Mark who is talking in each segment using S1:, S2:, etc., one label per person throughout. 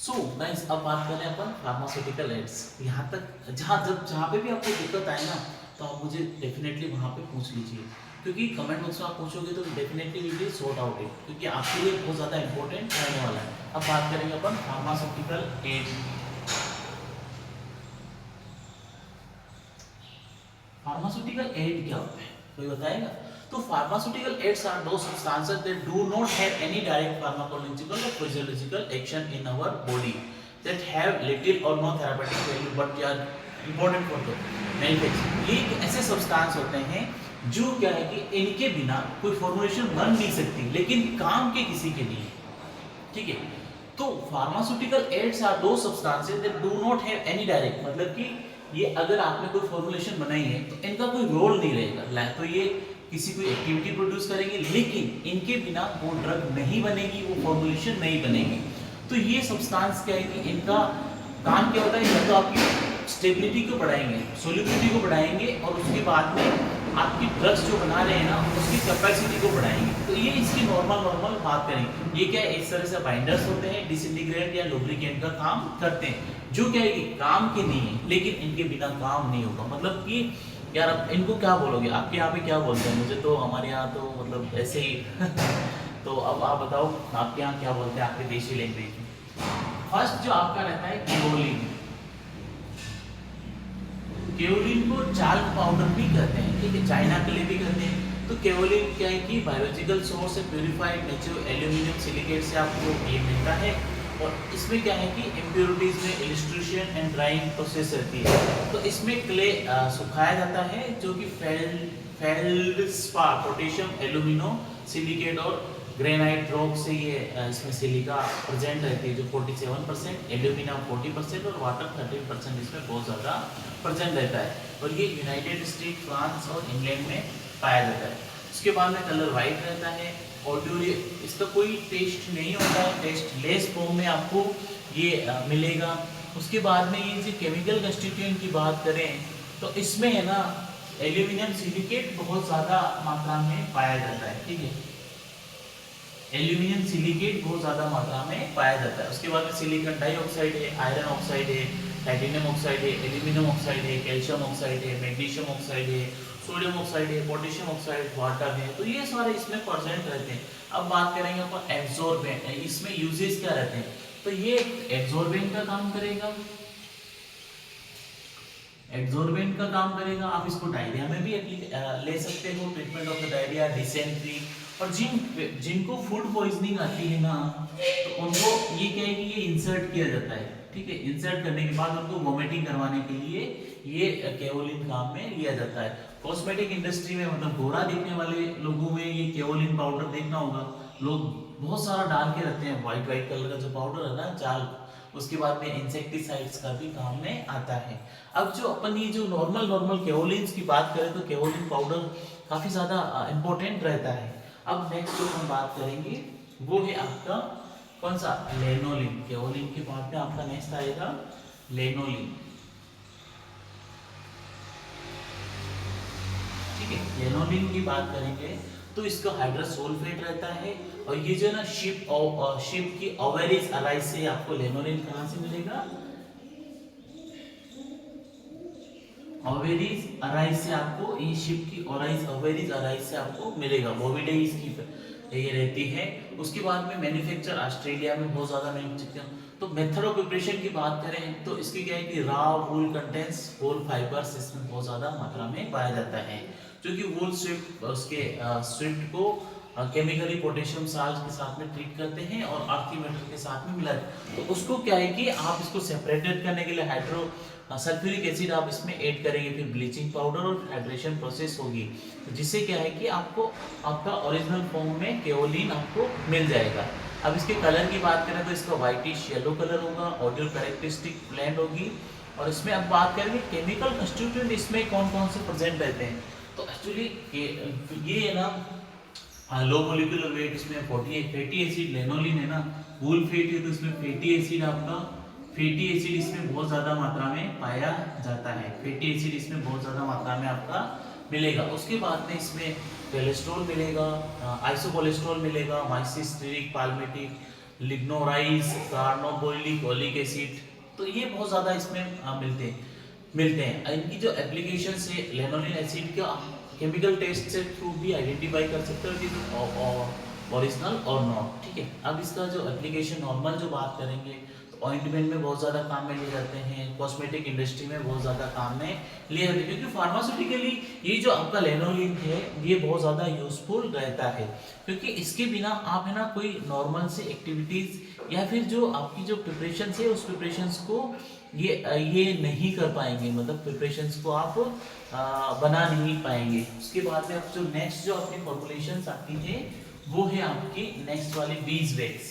S1: So guys, अब बात करें अपन फार्मास्यूटिकल एड्स। यहाँ तक जहाँ पे भी आपको दिक्कत आए ना, तो आप मुझे डेफिनेटली वहाँ पे पूछ लीजिए, क्योंकि कमेंट बॉक्स में आप पूछोगे तो definitely we will sort out it, क्योंकि आपके लिए बहुत ज़्यादा इंपॉर्टेंट रहने वाला है। अब बात करेंगे अपन फार्मास्यूटिकल एड। फार्मास्यूटिकल एड क्या होता है, कोई बताएगा? तो pharmaceutical aids are those substances that do not have any direct pharmacological or physiological action in our body, that have little or no therapeutic value but they are important for the manufacturing. ये एक ऐसे substance होते हैं जो क्या है कि इनके बिना कोई फॉर्मुलेशन बन नहीं सकती, लेकिन काम के किसी के लिए, ठीक है। तो pharmaceutical aids are those substances that do not have any direct, मतलब कि ये अगर आपने कोई फॉर्मुलेशन बनाई है तो इनका कोई रोल नहीं रहेगा, तो ये किसी कोई एक्टिविटी प्रोड्यूस करेंगे, लेकिन इनके बिना वो ड्रग नहीं बनेगी, वो फॉर्मुलेशन नहीं बनेगी। तो ये सब्सटेंस क्या है कि इनका काम क्या होता है, या तो आपकी स्टेबिलिटी को बढ़ाएंगे, सोल्यूबिलिटी को बढ़ाएंगे, और उसके बाद में आपकी ड्रग्स जो बना रहे हैं ना उसकी कैपेसिटी को बढ़ाएंगे। तो ये इसकी नॉर्मल बात करें, ये क्या है, इस तरह से बाइंडर्स होते हैं, डिसइंटीग्रेट या लुब्रिकेंट का काम करते हैं, जो क्या है कि काम के नहीं है, लेकिन इनके बिना काम नहीं होगा। मतलब कि यार अब इनको क्या बोलोगे, आपके यहाँ पे क्या बोलते हैं? मुझे तो हमारे यहाँ तो मतलब ऐसे ही तो अब आप बताओ आपके यहाँ क्या बोलते हैं, आपके देशी लैंग्वेज में। फर्स्ट जो आपका रहता है केओलिन। केओलिन को चाल्क पाउडर भी कहते हैं, ठीक है, चाइना के लिए भी कहते हैं। तो केओलिन क्या है कि बायोलॉजिकल सोर्स से प्यूरिफाइड नेचुरल एल्यूमिनियम सिलिकेट से आपको ये मिलता है, और इसमें क्या है कि इम्प्योरिटीज में इलिस्ट्रेशन एंड ड्राइंग प्रोसेस रहती है। तो इसमें क्ले सुखाया जाता है, जो कि फेल्डस्पार पोटेशियम एल्यूमिनो सिलिकेट और ग्रेनाइट रॉक से ये इसमें सिलिका प्रेजेंट रहती है, जो 47%, एल्यूमिना 40% और वाटर 13% इसमें बहुत ज़्यादा प्रेजेंट रहता है, और ये यूनाइटेड स्टेट, फ्रांस और इंग्लैंड में पाया जाता है। उसके बाद में कलर वाइट रहता है, और इसका कोई टेस्ट नहीं होता है, टेस्ट लेस फॉर्म में आपको ये मिलेगा। उसके बाद में ये जो केमिकल कंस्टिट्यूएंट की बात करें तो इसमें है ना एल्यूमिनियम सिलिकेट बहुत ज़्यादा मात्रा में पाया जाता है, ठीक है, एल्यूमिनियम सिलिकेट बहुत ज़्यादा मात्रा में पाया जाता है। उसके बाद में सिलिकॉन डाइऑक्साइड है, आयरन ऑक्साइड है, टाइटेनियम ऑक्साइड है, एल्यूमिनियम ऑक्साइड है, कैल्शियम ऑक्साइड है, मैग्नीशियम ऑक्साइड है, सोडियम ऑक्साइड है, पोटेशियम ऑक्साइड, वाटर है, तो ये सारे इसमें प्रेजेंट रहते हैं। अब बात करेंगे अपन एब्जॉर्बेंट, इसमें यूजेस क्या रहते हैं, तो ये एब्जॉर्बेंट का काम करेगा, एब्जॉर्बेंट का काम करेगा। आप इसको डायरिया में भी ले सकते हो, treatment of the diarrhoea, dysentery, और जिनको फूड पॉइजनिंग आती है ना, तो उनको ये क्या है कि ये इंसर्ट किया जाता है, ठीक है, इंसर्ट करने के बाद उनको वोमिटिंग करवाने के लिए ये केओलिन काम में लिया जाता है। कॉस्मेटिक इंडस्ट्री में, मतलब गोरा दिखने वाले लोगों में ये केओलिन पाउडर देखना होगा, लोग बहुत सारा डाल के रखते हैं, व्हाइट कलर का जो पाउडर है ना, चाल। उसके बाद में इंसेक्टिसाइड्स का भी काम में आता है। अब जो अपन ये जो नॉर्मल केओलिन्स की बात करें तो केओलिन पाउडर काफी ज्यादा इंपॉर्टेंट रहता है। अब नेक्स्ट जो हम बात करेंगे वो है आपका कौन सा, लेनोलिन। केओलिन के बाद में आपका नेक्स्ट आएगा लेनोलिन, ठीक है। लेनोलिन की बात करेंगे तो इसका हाइड्रोसल्फेट रहता है, और ये जो ना शिप की ओवेरिज अलाइज से आपको लेनोलिन कहां से मिलेगा, ओवेरिज अराइज से आपको, ये शिप की ओवेरिज अराइज से आपको मिलेगा, बोविडे इसकी ये रहती है। उसके बाद में मैन्युफैक्चर ऑस्ट्रेलिया में बहुत ज्यादा मैन्युफैक्चर। तो मेथड ऑफ प्रिपरेशन की बात करें तो इसकी क्या है कि रॉ वूल कंटेंट्स वूल फाइबर्स इसमें बहुत ज्यादा मात्रा में पाया जाता है, जो कि वूल स्विफ्ट उसके स्विफ्ट को केमिकली पोटेशियम साल्ट के साथ में ट्रीट करते हैं और आर्थी मेटल के साथ में मिला, तो उसको क्या है कि आप इसको सेपरेटेड करने के लिए हाइड्रो सल्फ्यूरिक एसिड आप इसमें ऐड करेंगे, फिर ब्लीचिंग पाउडर और हाइड्रेशन प्रोसेस होगी, तो जिससे क्या है कि आपको आपका ओरिजिनल फॉर्म में केओलिन आपको मिल जाएगा। अब इसके कलर की बात करें तो इसका व्हाइटिश येलो कलर होगा, ऑडियो कैरेक्टरिस्टिक ब्लेंड होगी। और इसमें अब बात करेंगे केमिकल कंस्टिट्यूएंट इसमें कौन कौन से प्रेजेंट रहते हैं, तो एक्चुअली ये है ना लो मोलिकुलर वेट, इसमें 48 फैटी एसिड लेनोलिन है ना, वूल फैट है तो इसमें फैटी एसिड आपका, फैटी एसिड इसमें बहुत ज्यादा मात्रा में पाया जाता है, फैटी एसिड इसमें बहुत ज्यादा मात्रा में आपका मिलेगा। उसके बाद में इसमें कोलेस्ट्रॉल मिलेगा, आइसोकोलेस्ट्रॉल मिलेगा, माइसिस्टेरिक पाल्मेटिक, लिग्नोराइज, कार्नोबोलिक ओलिक एसिड, तो ये बहुत ज़्यादा इसमें मिलते हैं। इनकी जो एप्लीकेशन है लेनोलिन एसिड का केमिकल टेस्ट से थ्रू भी आइडेंटिफाई कर सकते हो कि ओरिजिनल और नॉट, ठीक है। अब इसका जो एप्लीकेशन नॉर्मल जो बात करेंगे तो ऑइंटमेंट में बहुत ज़्यादा काम में लिए जाते हैं, कॉस्मेटिक इंडस्ट्री में बहुत ज़्यादा काम में लिए जाते हैं, क्योंकि फार्मास्यूटिकली ये जो आपका लेनोलिन है ये बहुत ज़्यादा यूजफुल रहता है, क्योंकि इसके बिना आप है ना कोई नॉर्मल से एक्टिविटीज़ या फिर जो आपकी जो प्रिपरेशन है उस प्रिपरेशंस को ये नहीं कर पाएंगे, मतलब प्रिपरेशंस को आप बना नहीं पाएंगे। उसके बाद में अब जो नेक्स्ट जो अपनी फॉर्मुलेशंस आती है वो है आपकी नेक्स्ट वाली बीजवैक्स,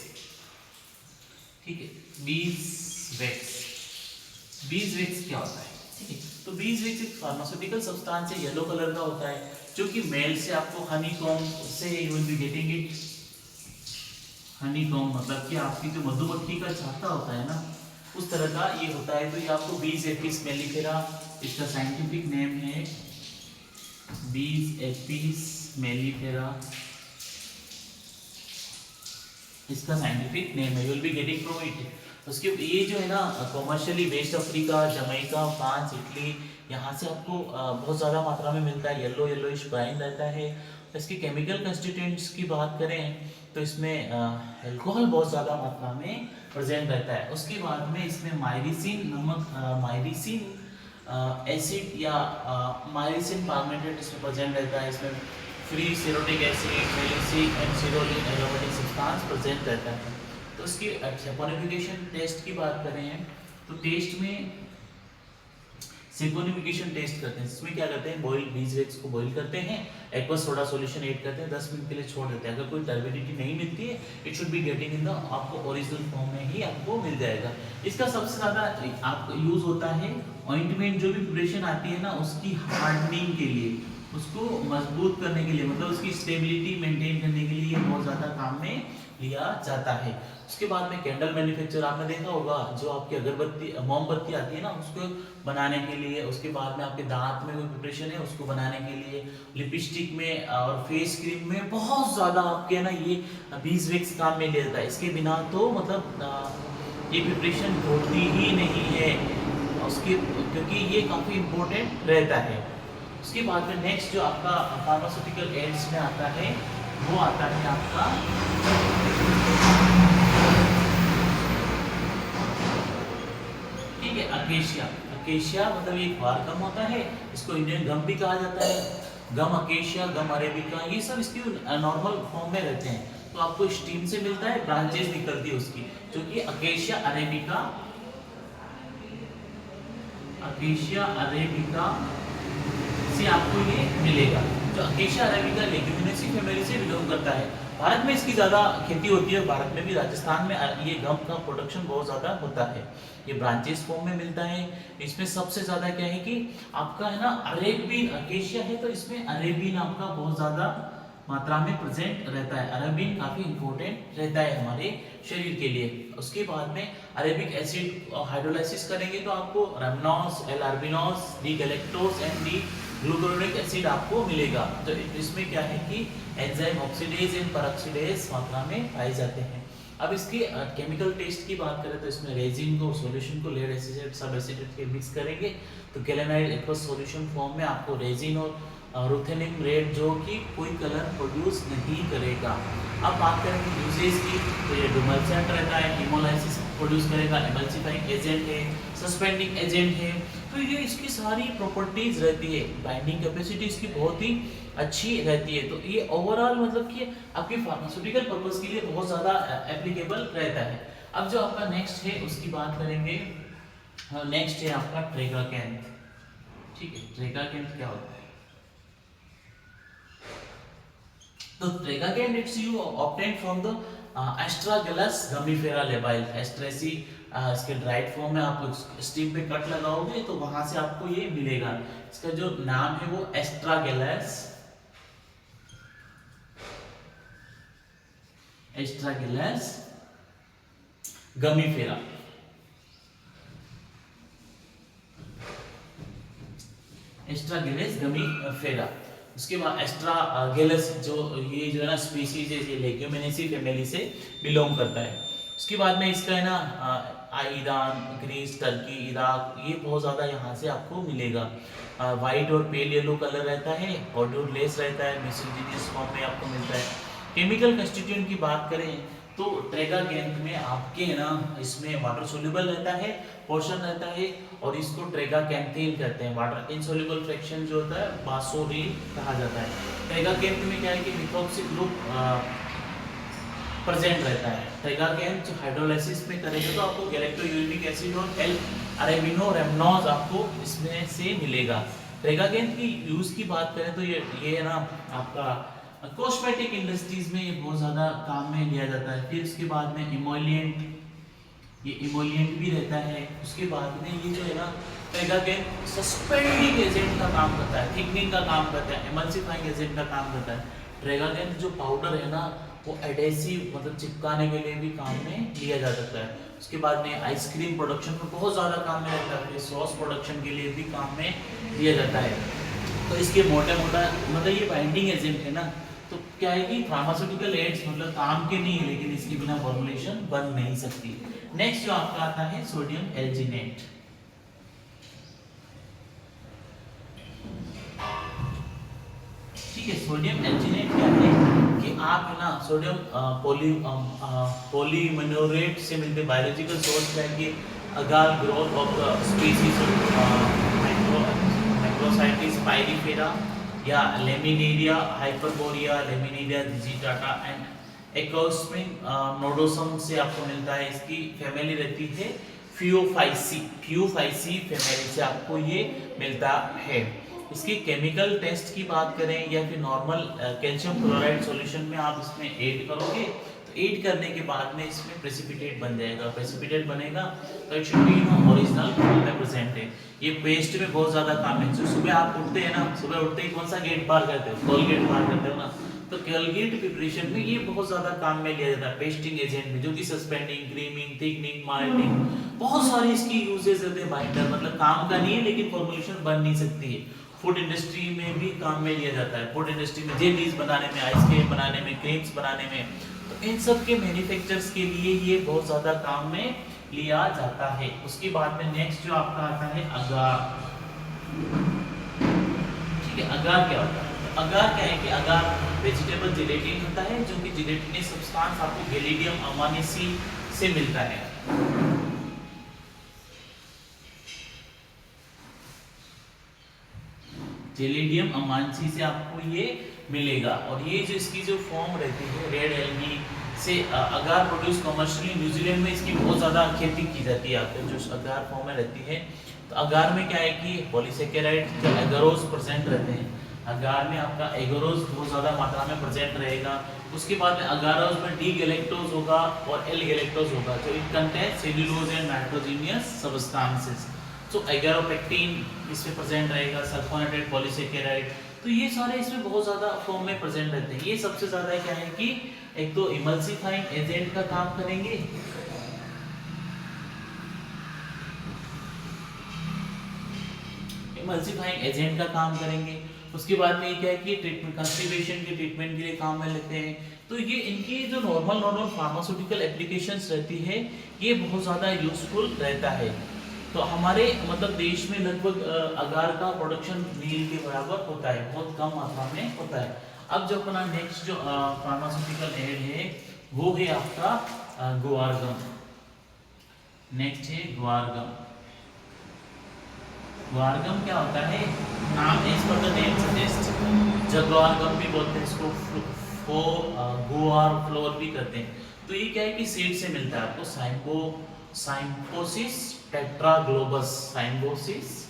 S1: ठीक है। बीजवैक्स क्या होता है, ठीक है। तो बीजवैक्स एक फार्मास्यूटिकल सब्सटेंस है, येलो कलर का होता है, जो कि मेल से आपको हनीकॉम्ब से you will be getting it. Honeycomb मतलब कि आपकी जो मधुमक्खी का छत्ता होता है ना उस तरह का ये होता है। तो ये आपको बीज एपिस मेलिफेरा, इसका साइंटिफिक नेम है बीज एपिस मेलिफेरा, इसका साइंटिफिक नेम है, you will be getting from it. उसके ये जो है ना commercially West Africa, Jamaica, France, Italy, यहाँ से आपको बहुत ज़्यादा मात्रा में मिलता है, येलो येलोइश ब्राउन रहता है। इसके केमिकल कंस्टिट्यूएंट्स की बात करें तो इसमें अल्कोहल बहुत ज़्यादा मात्रा में प्रेजेंट रहता है। उसके बाद में इसमें माइरिसिन नमक, माइरिसिन एसिड या माइरिसिन पार्मेटेट इसमें प्रेजेंट रहता है। इसमें free cerotic acid, melissic and cerolein aromatic substance present रहता है। तो इसकी सेपोनिफिकेशन टेस्ट की बात करें तो टेस्ट में सेपोनिफिकेशन टेस्ट करते हैं, इसमें क्या करते हैं बॉइल बीजवैक्स को बॉइल करते हैं, एक्वस सोडा सॉल्यूशन ऐड करते हैं, 10 मिनट के लिए छोड़ देते हैं। अगर कोई टर्बिडिटी नहीं मिलती है it should be getting in the आपको ओरिजिनल फॉर्म में ही आपको मिल जाएगा। इसका सबसे ज़्यादा आपको यूज होता है ऑइंटमेंट जो भी प्रिपरेशन आती है ना उसकी हार्डनिंग के लिए, उसको मजबूत करने के लिए, मतलब उसकी स्टेबिलिटी मेंटेन करने के लिए बहुत ज़्यादा काम में लिया जाता है। उसके बाद में कैंडल मैन्युफैक्चर आपने देखा होगा, जो आपकी अगरबत्ती मोमबत्ती आती है ना उसको बनाने के लिए, उसके बाद में आपके दांत में कोई प्रिपरेशन है उसको बनाने के लिए, लिपस्टिक में और फेस क्रीम में बहुत ज़्यादा आपके ना ये बीजवैक्स काम में लिया जाता है। इसके बिना तो मतलब ये प्रिपरेशन होती ही नहीं है उसके, क्योंकि ये काफ़ी इम्पोर्टेंट रहता है। उसके बाद में नेक्स्ट जो आपका फार्मास्यूटिकल एड्स में आता है वो आता है आपका ठीक है अकेशिया। अकेशिया मतलब ये बार गम होता है, इसको इंडियन गम भी कहा जाता है। गम अकेशिया, गम अरेबिका, ये सब इसकी नॉर्मल फॉर्म में रहते हैं। तो आपको स्टीम से मिलता है, ब्रांचेस निकलती है उसकी, जो कि अकेशिया अरेबिका, अकेशिया अरेबिका से आपको ये मिलेगा। जो अकेशिया अरेबिका लेग्यूमिनेसी फैमिली से बिलोंग करता है। भारत में इसकी ज़्यादा खेती होती है, भारत में भी, राजस्थान में ये गम का प्रोडक्शन बहुत ज़्यादा होता है। ये ब्रांचेस फॉर्म में मिलता है। इसमें सबसे ज़्यादा क्या है कि आपका है ना अरेबिन, अकेशिया है तो इसमें अरेबिन आपका बहुत ज़्यादा मात्रा में प्रेजेंट रहता है। अरेबिन काफ़ी इंपॉर्टेंट रहता है हमारे शरीर के लिए। उसके बाद में अरेबिक एसिड हाइड्रोलाइसिस करेंगे तो आपको rhamnose, L arabinose, D galactose and D glucuronic acid आपको मिलेगा। तो इसमें क्या है कि एंजाइम ऑक्सीडेज एंड परऑक्सीडेज मात्रा में पाए जाते हैं। अब इसकी केमिकल टेस्ट की बात करें तो इसमें रेजिन को सॉल्यूशन को लेड एसिड सब एसिड के मिक्स करेंगे तो गैलेनाइड एक्वस सॉल्यूशन फॉर्म में आपको रेजिन और रुथेनियम रेड जो कि कोई कलर प्रोड्यूस नहीं करेगा। अब बात करेंगे यूजेज की तो ये डुमलसेंट रहता है, हेमोलाइसिस प्रोड्यूस करेगा, एमल्सिफाइंग एजेंट है, सस्पेंडिंग एजेंट है। तो ये इसकी सारी प्रॉपर्टीज रहती है, बाइंडिंग कैपेसिटी इसकी बहुत ही अच्छी रहती है। तो ये ओवरऑल मतलब कि आपके फार्मास्यूटिकल पर्पस के लिए बहुत ज़्यादा एप्लीकेबल रहता है। अब जो आपका नेक्स्ट है उसकी बात करेंगे, नेक्स्ट है आपका ट्रेगाकेंथ। ठीक है, ट्रेगाकेंथ क्या होता है? तो tragacanth it's you obtain from the Astragalus gummifera labile, Astraceae इसके ड्राइड फॉर्म में आप स्टीम पे कट लगाओगे तो वहां से आपको ये मिलेगा। इसका जो नाम है वो एस्ट्रागेलस, एस्ट्रागेलस गमीफेरा। एस्ट्रागेलस गमीफेरा। उसके बाद एस्ट्रागेलस जो है ना स्पीसीज है, ये लेग्यूमिनेसी फैमिली से बिलोंग करता है। उसके बाद में इसका है ना ईरान, ग्रीस, टर्की, इराक, ये बहुत ज़्यादा यहाँ से आपको मिलेगा। वाइट और पेल येलो कलर रहता है, ऑड्यूड लेस रहता है, मिसोजिनियस फॉर्म में आपको मिलता है। केमिकल कंस्टिट्यूएंट की बात करें तो ट्रेगागैंथ में आपके ना इसमें वाटर सोल्यूबल रहता है, पोर्शन रहता है, और इसको ट्रेगाकैंथेन कहते हैं। वाटर इनसोल्यूबल फ्रैक्शन जो होता है बासोरिल कहा जाता है। ट्रेगागैंथ में क्या है कि मिथॉक्सी ग्रुप प्रेजेंट रहता है। ट्रेगागैंथ जो हाइड्रोलाइसिस में करेंगे तो आपको गैलेक्टोयूरिक एसिड और एल अरेबिनो रेमनोज आपको इसमें से मिलेगा। ट्रेगागैंथ की यूज की बात करें तो ये है ना आपका कॉस्मेटिक इंडस्ट्रीज में ये बहुत ज्यादा काम में लिया जाता है। फिर उसके बाद में इमोलिएंट, ये इमोलिएंट भी रहता है। उसके बाद में ये जो है ना ट्रेगागैंथ सस्पेंडिंग एजेंट का काम करता है, थिकनिंग का काम करता है, एमल्सिफाइंग एजेंट का काम करता है। ट्रेगागैंथ जो पाउडर है ना वो एडेसिव मतलब चिपकाने के लिए भी काम में लिया जा सकता है। उसके बाद में आइसक्रीम प्रोडक्शन में बहुत ज़्यादा काम में लगता है, सॉस प्रोडक्शन के लिए भी काम में लिया जाता है। तो इसके मोटा मोटा मतलब ये बाइंडिंग एजेंट है ना, तो क्या है कि फार्मास्यूटिकल एड्स मतलब काम के नहीं है, लेकिन इसके बिना फॉर्मुलेशन बन नहीं सकती। नेक्स्ट जो आपका आता है सोडियम एल्जिनेट। ठीक है, सोडियम एल्जिनेट क्या है कि आप है ना सोडियम पॉलीमोनोरेट से मिलते बायोलॉजिकल सोर्स क्या है कि agar growth of the species Macrocystis pyrifera या Laminaria hyperborea, Laminaria digitata and एकोस्मिन नोडोसम से आपको मिलता है। इसकी फैमिली रहती है फ्यूफाइसी, फ्यूफाइसी फैमिली से आपको ये मिलता है। इसकी केमिकल टेस्ट की बात करें या फिर नॉर्मल कैल्शियम क्लोराइड सॉल्यूशन में आप इसमें ऐड करोगे तो ऐड करने के बाद में इसमें प्रेसिपिटेट बन जाएगा। प्रेसिपिटेट बनेगा तो it should be original form में प्रेजेंट है। ये पेस्ट में बहुत ज्यादा काम है। जो सुबह आप उठते हैं ना, सुबह उठते ही कौन सा गेट पार करते हो? कोलगेट पार करते हो ना, तो कोलगेट प्रिपरेशन में ये बहुत ज्यादा काम में लिया जाता है। पेस्टिंग एजेंट में जो कि सस्पेंडिंग, क्रीमिंग, थिकनिंग, मार्टिंग, बहुत सारी इसकी यूजेस रहते हैं। बाइंडर मतलब काम का नहीं है लेकिन फॉर्मुलेशन बन नहीं सकती है। फूड इंडस्ट्री में भी काम में लिया जाता है। फूड इंडस्ट्री में जेलीज बनाने में, आइसक्रीम बनाने में, क्रीम्स बनाने में, तो इन सब के मैन्युफैक्चरर्स के लिए ये बहुत ज्यादा काम में लिया जाता है। उसके बाद में नेक्स्ट जो आपका आता है अगार। ठीक है, अगार क्या होता है? तो अगार क्या है कि अगार वेजिटेबल जिलेटिन होता है, जो कि जिलेटिनस सब्सटेंस आपको गैलिडियम अमानिसी से मिलता है। जेलिडियम अमांसी से आपको ये मिलेगा। और ये जो इसकी जो फॉर्म रहती है रेड एल्गी से अगार प्रोड्यूस कमर्शियली, न्यूजीलैंड में इसकी बहुत ज़्यादा खेती की जाती है। आपको जो अगार फॉर्म में रहती है, तो अगार में क्या है कि पॉलीसेकेराइड जो एगरोज प्रेजेंट रहते हैं। अगार में आपका एगरोज बहुत ज़्यादा मात्रा में प्रेजेंट रहेगा। उसके बाद में अगारोज में डी गैलेक्टोज होगा और एल गैलेक्टोज होगा, जो it contains cellulose and nitrogenous substances. तो एगारोपेक्टिन इसमें प्रेजेंट रहेगा, सल्फोनेटेड पॉलीसेकेराइड, तो ये सारे इसमें बहुत ज्यादा फॉर्म में प्रेजेंट रहते हैं। ये सबसे ज्यादा क्या है कि एक तो इमल्सिफाइंग एजेंट का काम करेंगे, इमल्सिफाइंग एजेंट का काम करेंगे। उसके बाद में ये क्या है कि ट्रीटमेंट, कंस्टिपेशन के ट्रीटमेंट के लिए काम में लेते हैं। तो ये इनकी जो नॉर्मल फार्मास्यूटिकल एप्लीकेशंस रहती है, ये बहुत ज़्यादा यूजफुल रहता है। तो हमारे मतलब देश में लगभग अगार का प्रोडक्शन नील के बराबर होता है, बहुत कम मात्रा में होता है। अब जो अपना नेक्स्ट जो फार्मास्यूटिकल एड है वो है आपका ग्वारगम। नेक्स्ट है ग्वारगम। ग्वारगम क्या होता है? नाम इस पर नेम सजेस्ट, जगवारगम भी बोलते हैं इसको, गुआर फ्लोर भी करते हैं। तो ये क्या है कि सीड से मिलता है आपको, साइम्पोसिस टेट्राग्लोबस, साइम्पोसिस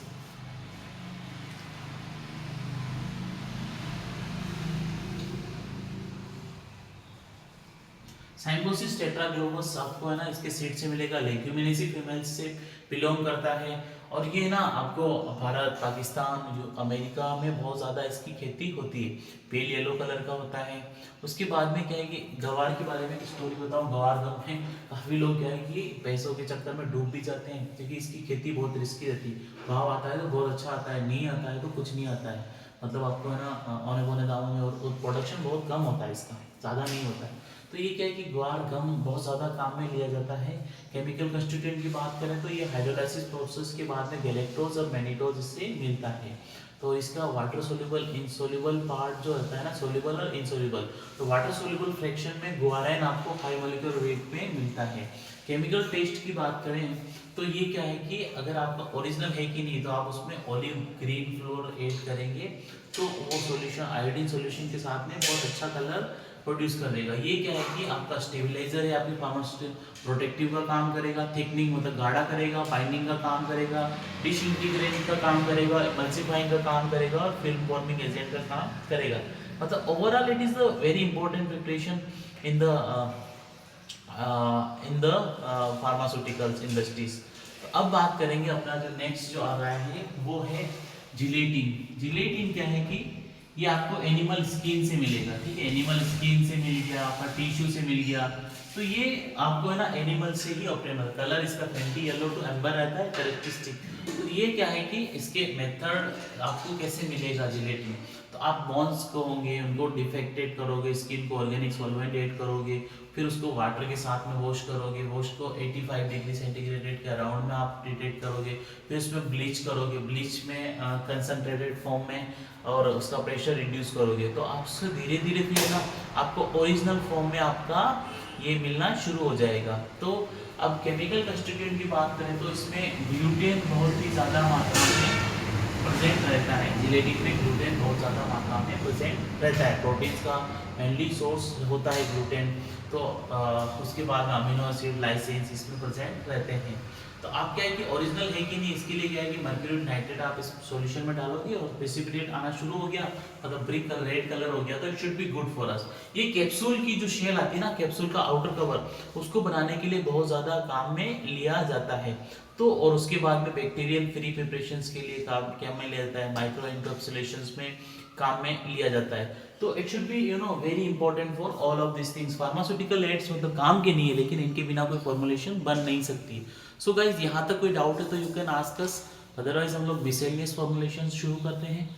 S1: साइम्पोसिस टेट्राग्लोबस आपको है ना इसके सीड से मिलेगा। लेग्यूमिनेसी फीमेल्स से बिलोंग करता है। और ये ना आपको भारत, पाकिस्तान, जो अमेरिका में बहुत ज़्यादा इसकी खेती होती है। पेल येलो कलर का होता है। उसके बाद में क्या है कि गवार के बारे में एक स्टोरी बताऊं। गवार गम में काफ़ी लोग क्या है कि पैसों के चक्कर में डूब भी जाते हैं, क्योंकि इसकी खेती बहुत रिस्की रहती है। भाव आता है तो बहुत अच्छा आता है, नहीं आता है तो कुछ नहीं आता है। मतलब आपको है ना औने पौने दामों में, और प्रोडक्शन बहुत कम होता है इसका, ज़्यादा नहीं होता है। तो ये क्या है कि ग्वार गम बहुत ज़्यादा काम में लिया जाता है। केमिकल कंस्टिट्यूएंट की बात करें तो ये हाइड्रोलाइसिस प्रोसेस के बाद में गैलेक्टोज और मैनिटोज इससे मिलता है। तो इसका वाटर सोल्यूबल इनसोल्यूबल पार्ट जो होता है ना, सोल्यूबल और इनसोल्यूबल, तो वाटर सोल्यूबल फ्रैक्शन में गुआराइन आपको हाई मोलिकुलर वेट में मिलता है। केमिकल टेस्ट की बात करें तो ये क्या है कि अगर आपका ओरिजिनल है कि नहीं, तो आप उसमें ऑलिव ग्रीन फ्लोर ऐड करेंगे तो वो सॉल्यूशन आयोडीन सॉल्यूशन के साथ में बहुत अच्छा कलर प्रोड्यूस करेगा। ये क्या है कि आपका स्टेबलाइजर है, आपकी फार्मास्यूटिकल प्रोटेक्टिव का काम करेगा, थिकनिंग मतलब गाढ़ा करेगा, बाइंडिंग का काम करेगा, डिसइंटीग्रेटिंग का काम करेगा, इमल्सिफाइंग का काम करेगा और फिल्म फॉर्मिंग एजेंट का काम करेगा। मतलब overall it is the very important preparation in the pharmaceuticals industries. तो अब बात करेंगे अपना जो नेक्स्ट जो आ रहा है वो है जिलेटिन। जिलेटिन क्या है कि ये आपको एनिमल स्किन से मिलेगा, ठीक है, एनिमल स्किन से मिल गया, आपका टिश्यू से मिल गया, तो ये आपको है ना एनिमल से ही ऑप्टिमल। कलर इसका फेंटी येलो टू एम्बर रहता है कैरेक्टरिस्टिक। तो ये क्या है कि इसके मेथड आपको कैसे मिलेगा जिलेटिन, तो आप बॉन्स को होंगे उनको डिफेक्टेड करोगे, स्किन को ऑर्गेनिक सॉल्वेंट ऐड करोगे, फिर उसको वाटर के साथ में वॉश करोगे, वॉश को 85 डिग्री सेंटीग्रेड के अराउंड में आप ट्रीटेड करोगे, फिर उसमें ब्लीच करोगे, ब्लीच में कंसनट्रेटेड फॉर्म में और उसका प्रेशर रिड्यूस करोगे, तो आपसे धीरे धीरे फिर ना आपको ओरिजिनल फॉर्म में आपका ये मिलना शुरू हो जाएगा। तो अब केमिकल कंस्टिट्यूएंट की बात करें तो इसमें ग्लूटेन बहुत ही ज़्यादा मात्रा में प्रेजेंट रहता है। जिलेटिन में ग्लूटेन बहुत ज़्यादा मात्रा में प्रेजेंट रहता है। प्रोटीन्स का मेनली सोर्स होता है ग्लूटेन, तो उसके बाद अमीनो एसिड लाइसेंस इसमें प्रेजेंट रहते हैं। तो आप क्या है कि ओरिजिनल है कि नहीं, इसके लिए क्या है कि मर्क्यूरी नाइट्रेट आप इस सॉल्यूशन में डालोगे और प्रेसिपिटेट आना शुरू हो गया, मतलब ब्रिक कलर रेड कलर हो गया, तो it should be good for us. ये कैप्सूल की जो शेल आती है ना, कैप्सूल का आउटर कवर, उसको बनाने के लिए बहुत ज़्यादा काम में लिया जाता है। तो और उसके बाद में बैक्टीरियल फ्री प्रिपरेशंस के लिए काम में लिया जाता है, माइक्रो एनकैप्सुलेशंस में काम में लिया जाता है। तो it should be very important for all of this things. Pharmaceutical ads मतलब काम के नहीं है, लेकिन इनके बिना कोई फॉर्मुलेशन बन नहीं सकती। सो गाइज यहाँ तक कोई डाउट है तो you can ask us, otherwise हम लोग मिसेलियस फॉर्मुलेशन शुरू करते हैं।